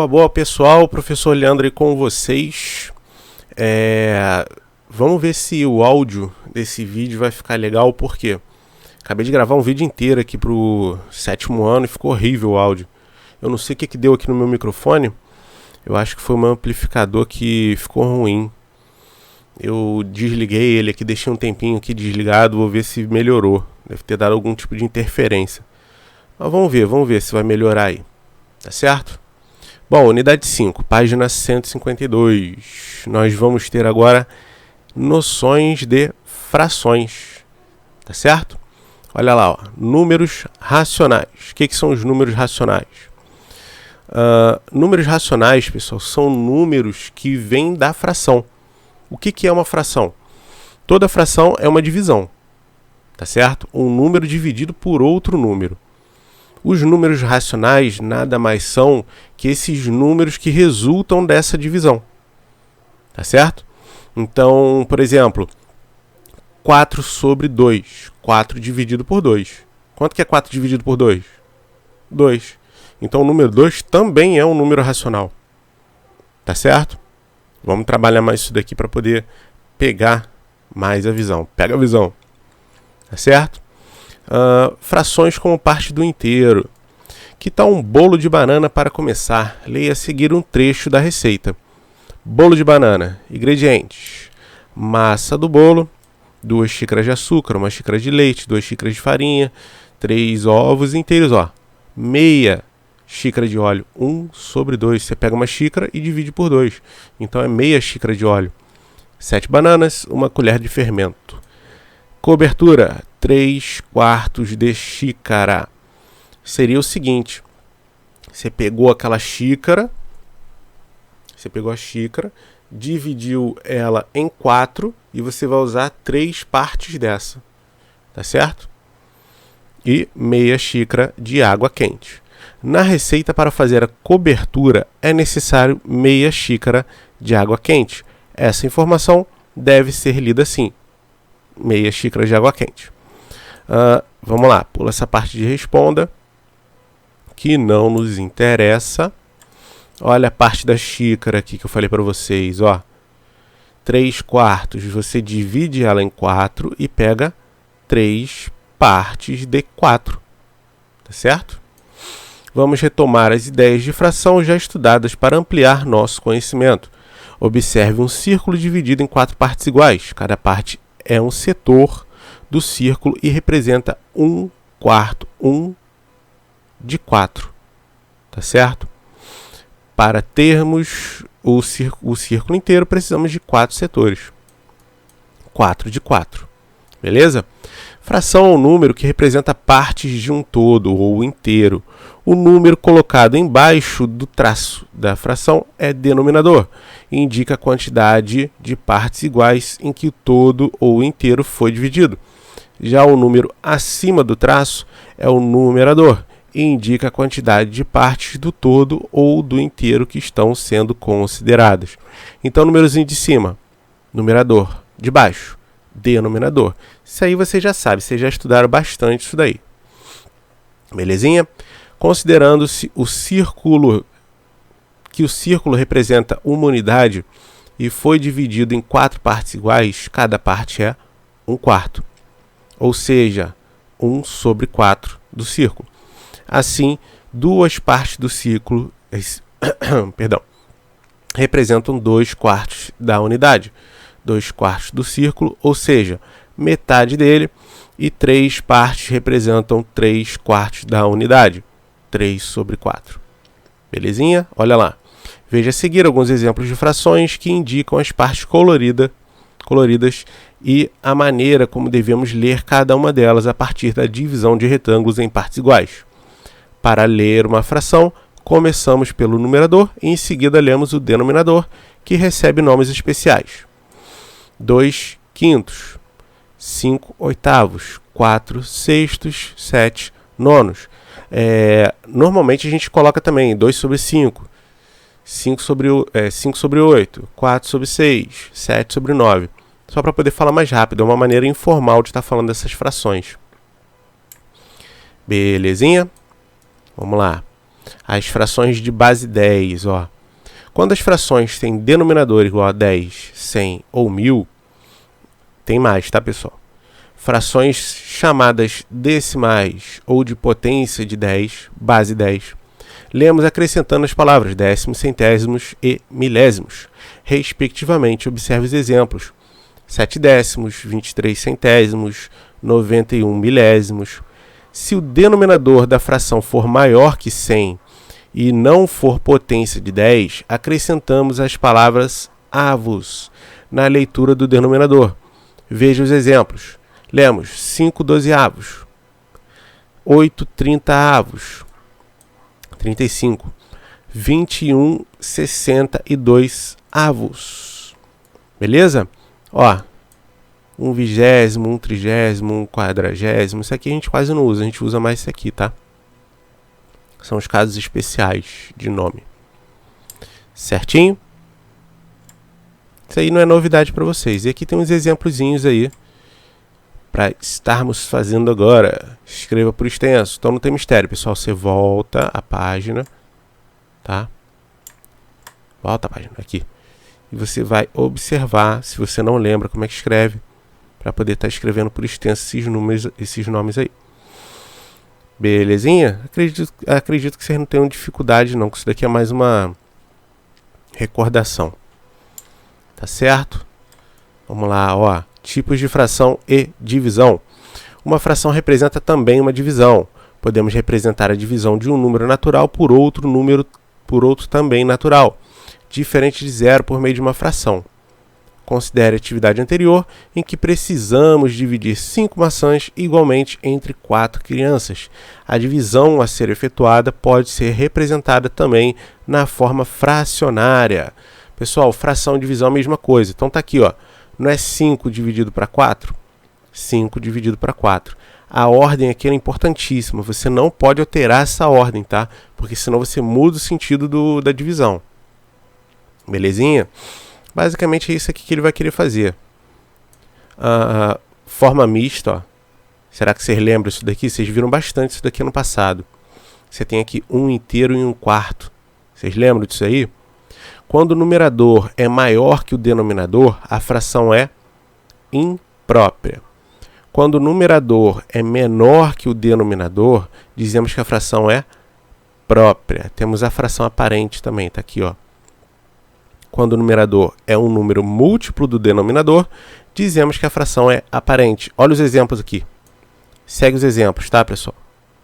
Boa, pessoal, professor Leandro aí com vocês. Vamos ver se o áudio desse vídeo vai ficar legal, porque acabei de gravar um vídeo inteiro aqui pro 7º ano e ficou horrível o áudio. Eu não sei o que deu aqui no meu microfone, eu acho que foi um amplificador que ficou ruim. Eu desliguei ele aqui, deixei um tempinho aqui desligado, vou ver se melhorou. Deve ter dado algum tipo de interferência. Mas vamos ver se vai melhorar aí. Tá certo? Bom, unidade 5, página 152. Nós vamos ter agora noções de frações. Tá certo? Olha lá, ó, números racionais. O que são os números racionais? Números racionais, pessoal, são números que vêm da fração. O que é uma fração? Toda fração é uma divisão. Tá certo? Um número dividido por outro número. Os números racionais nada mais são que esses números que resultam dessa divisão. Tá certo? Então, por exemplo, 4 sobre 2. 4 dividido por 2. Quanto que é 4 dividido por 2? 2. Então, o número 2 também é um número racional. Tá certo? Vamos trabalhar mais isso daqui para poder pegar mais a visão. Pega a visão. Tá certo? Frações como parte do inteiro. Que tal um bolo de banana para começar? Leia a seguir um trecho da receita. Bolo de banana. Ingredientes: massa do bolo, 2 xícaras de açúcar, 1 xícara de leite, 2 xícaras de farinha, 3 ovos inteiros, meia xícara de óleo, 1 sobre 2. Você pega uma xícara e divide por 2. Então é meia xícara de óleo. 7 bananas, 1 colher de fermento. Cobertura, 3/4 de xícara. Seria o seguinte: você pegou aquela xícara, dividiu ela em 4 e você vai usar 3 partes dessa. Tá certo? E meia xícara de água quente. Na receita, para fazer a cobertura, é necessário meia xícara de água quente. Essa informação deve ser lida assim: meia xícara de água quente. Vamos lá, pula essa parte de responda, que não nos interessa. Olha a parte da xícara aqui que eu falei para vocês, 3/4, você divide ela em 4 e pega 3 partes de 4. Tá certo? Vamos retomar as ideias de fração já estudadas para ampliar nosso conhecimento. Observe um círculo dividido em 4 partes iguais. Cada parte é um setor do círculo e representa 1/4 de 4. Tá certo? Para termos o círculo inteiro, precisamos de 4 setores. 4 de 4. Beleza? Fração é um número que representa partes de um todo ou inteiro. O número colocado embaixo do traço da fração é denominador e indica a quantidade de partes iguais em que o todo ou inteiro foi dividido. Já o número acima do traço é o numerador e indica a quantidade de partes do todo ou do inteiro que estão sendo consideradas. Então, o númerozinho de cima, numerador; de baixo, denominador. Isso aí você já sabe, vocês já estudaram bastante isso daí. Belezinha? Considerando-se o círculo representa uma unidade e foi dividido em 4 partes iguais, cada parte é 1/4. Ou seja, 1 sobre 4 do círculo. Assim, 2 partes do círculo representam 2/4 da unidade. 2/4 do círculo, ou seja, metade dele, e 3 partes representam 3/4 da unidade. 3 sobre 4. Belezinha? Olha lá. Veja a seguir alguns exemplos de frações que indicam as partes coloridas e a maneira como devemos ler cada uma delas a partir da divisão de retângulos em partes iguais. Para ler uma fração, começamos pelo numerador e em seguida lemos o denominador, que recebe nomes especiais. 2/5, 5/8, 4/6, 7/9. Normalmente a gente coloca também 2 sobre 5, 5 sobre 8, 4 sobre 6, 7 sobre 9. Só para poder falar mais rápido, é uma maneira informal de estar falando dessas frações. Belezinha? Vamos lá. As frações de base 10, ó. Quando as frações têm denominador igual a 10, 100 ou 1000, tem mais, tá, pessoal? Frações chamadas decimais ou de potência de 10, base 10, lemos acrescentando as palavras décimos, centésimos e milésimos, respectivamente. Observe os exemplos: 7 décimos, 23 centésimos, 91 milésimos. Se o denominador da fração for maior que 100 e não for potência de 10, acrescentamos as palavras avos na leitura do denominador. Veja os exemplos. Lemos 5 dozeavos, 8 trintaavos, 35, 21 62 avos. Beleza? Ó, 1/20, 1/30, 1/40. Isso aqui a gente quase não usa, a gente usa mais isso aqui, tá? São os casos especiais de nome. Certinho? Isso aí não é novidade para vocês. E aqui tem uns exemplozinhos aí para estarmos fazendo agora. Escreva por extenso. Então não tem mistério, pessoal. Você volta a página, tá? Volta a página aqui. E você vai observar, se você não lembra como é que escreve, para poder estar escrevendo por extenso esses nomes aí. Belezinha? Acredito que vocês não tenham dificuldade não, que isso daqui é mais uma recordação. Tá certo? Vamos lá, ó. Tipos de fração e divisão. Uma fração representa também uma divisão. Podemos representar a divisão de um número natural por outro também natural, diferente de zero, por meio de uma fração. Considere a atividade anterior, em que precisamos dividir 5 maçãs igualmente entre 4 crianças. A divisão a ser efetuada pode ser representada também na forma fracionária. Pessoal, fração e divisão é a mesma coisa. Então tá aqui, ó. Não é 5 dividido para 4? 5 dividido para 4. A ordem aqui é importantíssima. Você não pode alterar essa ordem, tá? Porque senão você muda o sentido da divisão. Belezinha? Basicamente é isso aqui que ele vai querer fazer. Forma mista, ó. Será que vocês lembram isso daqui? Vocês viram bastante isso daqui no passado. Você tem aqui 1 inteiro e 1 quarto. Vocês lembram disso aí? Quando o numerador é maior que o denominador, a fração é imprópria. Quando o numerador é menor que o denominador, dizemos que a fração é própria. Temos a fração aparente também, tá aqui, ó. Quando o numerador é um número múltiplo do denominador, dizemos que a fração é aparente. Olha os exemplos aqui. Segue os exemplos, tá, pessoal?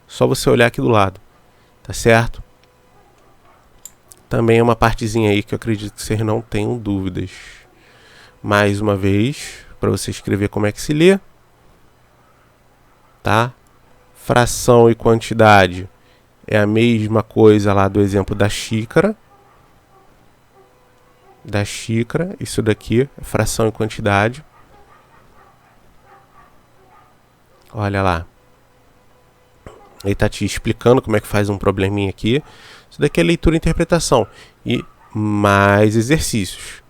Só você olhar aqui do lado. Tá certo? Também é uma partezinha aí que eu acredito que vocês não tenham dúvidas. Mais uma vez, para você escrever como é que se lê. Tá? Fração e quantidade é a mesma coisa lá do exemplo da xícara. Isso daqui é fração e quantidade. Olha lá. Ele está te explicando como é que faz um probleminha aqui. Isso daqui é leitura e interpretação. E mais exercícios.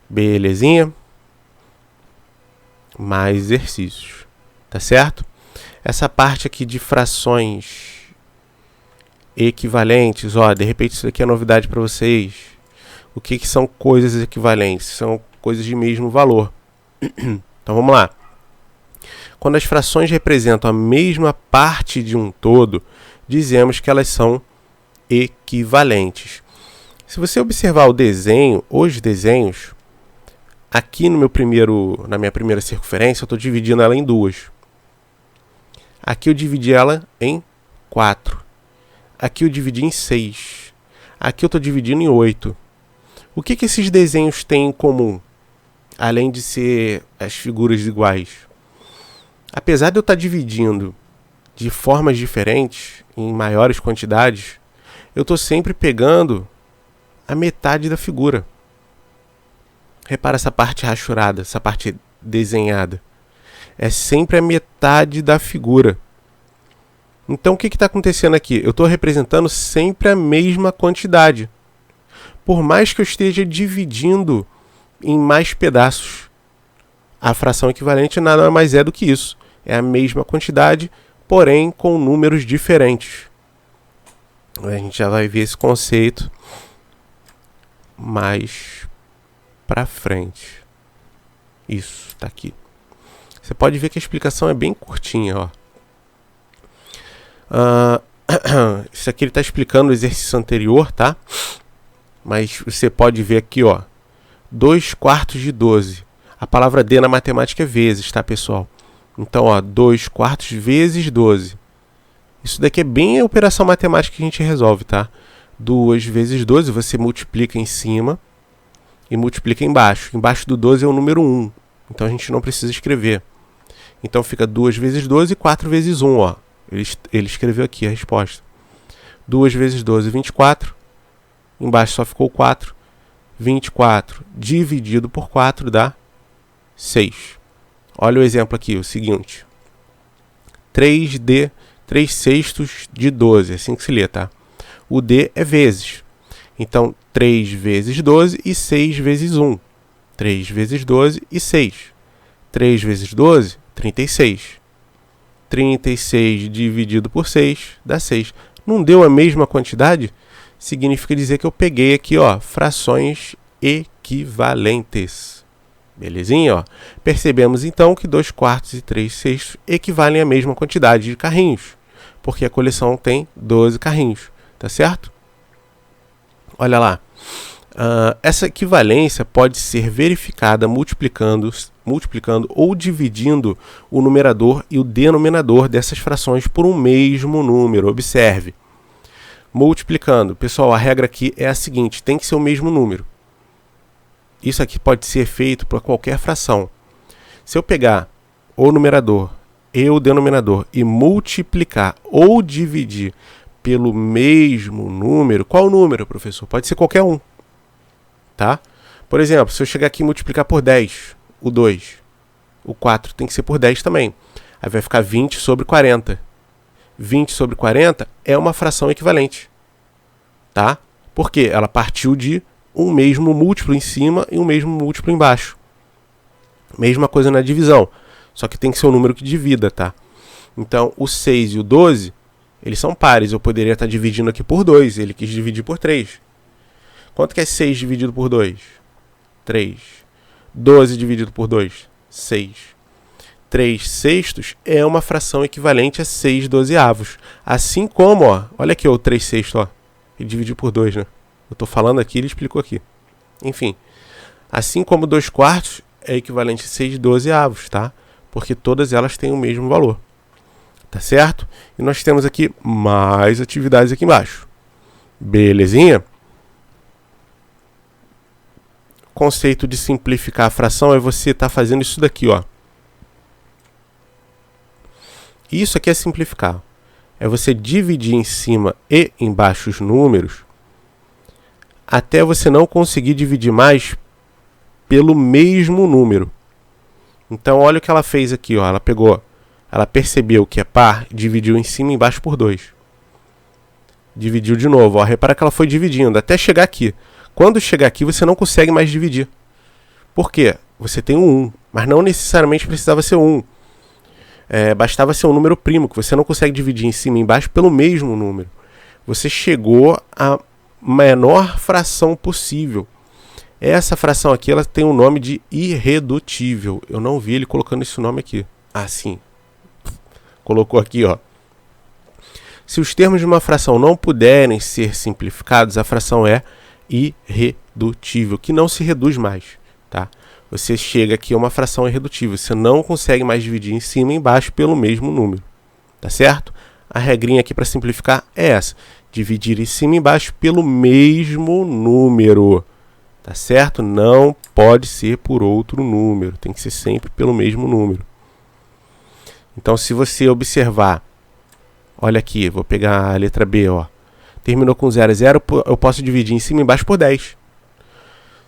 Belezinha? Mais exercícios. Tá certo? Essa parte aqui de frações equivalentes, ó, de repente isso daqui é novidade para vocês. O que são coisas equivalentes? São coisas de mesmo valor. Então vamos lá. Quando as frações representam a mesma parte de um todo, dizemos que elas são equivalentes. Se você observar o desenho, os desenhos, aqui na minha primeira circunferência, eu estou dividindo ela em duas. Aqui eu dividi ela em 4. Aqui eu dividi em 6. Aqui eu estou dividindo em 8. O que esses desenhos têm em comum? Além de ser as figuras iguais. Apesar de eu estar dividindo de formas diferentes, em maiores quantidades, eu estou sempre pegando a metade da figura. Repara essa parte rachurada, essa parte desenhada. É sempre a metade da figura. Então o que está acontecendo aqui? Eu estou representando sempre a mesma quantidade. Por mais que eu esteja dividindo em mais pedaços, a fração equivalente nada mais é do que isso. É a mesma quantidade, porém com números diferentes. A gente já vai ver esse conceito mais pra frente. Isso, tá aqui. Você pode ver que a explicação é bem curtinha, ó. Isso aqui ele está explicando o exercício anterior, tá? Mas você pode ver aqui, ó. 2 quartos de 12. A palavra D na matemática é vezes, tá, pessoal? Então, ó, 2 quartos vezes 12. Isso daqui é bem a operação matemática que a gente resolve, tá? 2 vezes 12, você multiplica em cima e multiplica embaixo. Embaixo do 12 é o número 1. Então, a gente não precisa escrever. Então, fica 2 vezes 12 e 4 vezes 1, ó. Ele escreveu aqui a resposta. 2 vezes 12, 24. Embaixo só ficou 4. 24 dividido por 4 dá 6. Olha o exemplo aqui, o seguinte. 3 sextos de 12, assim que se lê, tá? O D é vezes. Então, 3 vezes 12 e 6 vezes 1. 3 vezes 12 e 6. 3 vezes 12, 36. 36 dividido por 6 dá 6. Não deu a mesma quantidade? Significa dizer que eu peguei aqui, ó, frações equivalentes. Belezinha, ó? Percebemos então que 2 quartos e 3 sextos equivalem à mesma quantidade de carrinhos, porque a coleção tem 12 carrinhos, tá certo? Olha lá. Essa equivalência pode ser verificada multiplicando ou dividindo o numerador e o denominador dessas frações por um mesmo número. Observe. Multiplicando. Pessoal, a regra aqui é a seguinte, tem que ser o mesmo número. Isso aqui pode ser feito para qualquer fração. Se eu pegar o numerador e o denominador e multiplicar ou dividir pelo mesmo número, qual número, professor? Pode ser qualquer um. Tá? Por exemplo, se eu chegar aqui e multiplicar por 10, o 2, o 4 tem que ser por 10 também. Aí vai ficar 20 sobre 40. 20 sobre 40 é uma fração equivalente. Tá? Por quê? Ela partiu de um mesmo múltiplo em cima e um mesmo múltiplo embaixo. Mesma coisa na divisão. Só que tem que ser um número que divida, tá? Então, o 6 e o 12, eles são pares. Eu poderia estar dividindo aqui por 2. Ele quis dividir por 3. Quanto que é 6 dividido por 2? 3. 12 dividido por 2? 6. 3 sextos é uma fração equivalente a 6 dozeavos. Assim como, ó, olha aqui o 3 sextos, ó. Ele dividiu por 2, né? Eu estou falando aqui, ele explicou aqui. Enfim, assim como 2 quartos é equivalente a 6 dozeavos, tá? Porque todas elas têm o mesmo valor. Tá certo? E nós temos aqui mais atividades aqui embaixo. Belezinha? O conceito de simplificar a fração é você estar fazendo isso daqui, ó. Isso aqui é simplificar. É você dividir em cima e embaixo os números até você não conseguir dividir mais pelo mesmo número. Então, olha o que ela fez aqui, ó. Ela percebeu que é par, dividiu em cima e embaixo por 2. Dividiu de novo, ó. Repara que ela foi dividindo até chegar aqui. Quando chegar aqui, você não consegue mais dividir. Por quê? Você tem um 1, mas não necessariamente precisava ser 1. Bastava ser um número primo, que você não consegue dividir em cima e embaixo pelo mesmo número. Você chegou à menor fração possível. Essa fração aqui, ela tem o nome de irredutível. Eu não vi ele colocando esse nome aqui. Ah, sim. Colocou aqui, ó. Se os termos de uma fração não puderem ser simplificados, a fração é irredutível, que não se reduz mais, tá? Você chega aqui a uma fração irredutível, você não consegue mais dividir em cima e embaixo pelo mesmo número, tá certo? A regrinha aqui para simplificar é essa, dividir em cima e embaixo pelo mesmo número, tá certo? Não pode ser por outro número, tem que ser sempre pelo mesmo número. Então, se você observar, olha aqui, vou pegar a letra B, ó. Terminou com 0 a 0, eu posso dividir em cima e embaixo por 10.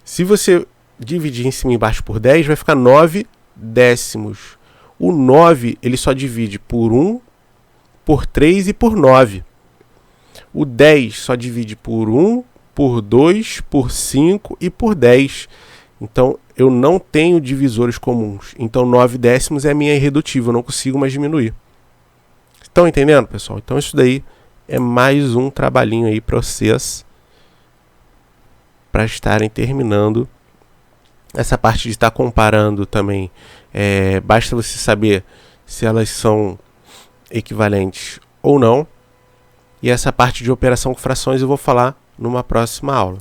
Se você dividir em cima e embaixo por 10, vai ficar 9 décimos. O 9, ele só divide por 1, por 3 e por 9. O 10 só divide por 1, por 2, por 5 e por 10. Então, eu não tenho divisores comuns. Então, 9 décimos é a minha irredutível, eu não consigo mais diminuir. Estão entendendo, pessoal? Então, isso daí é mais um trabalhinho aí para vocês, para estarem terminando essa parte de estar comparando também. Basta você saber se elas são equivalentes ou não. E essa parte de operação com frações eu vou falar numa próxima aula.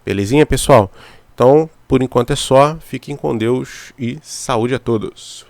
Belezinha, pessoal? Então, por enquanto é só. Fiquem com Deus e saúde a todos.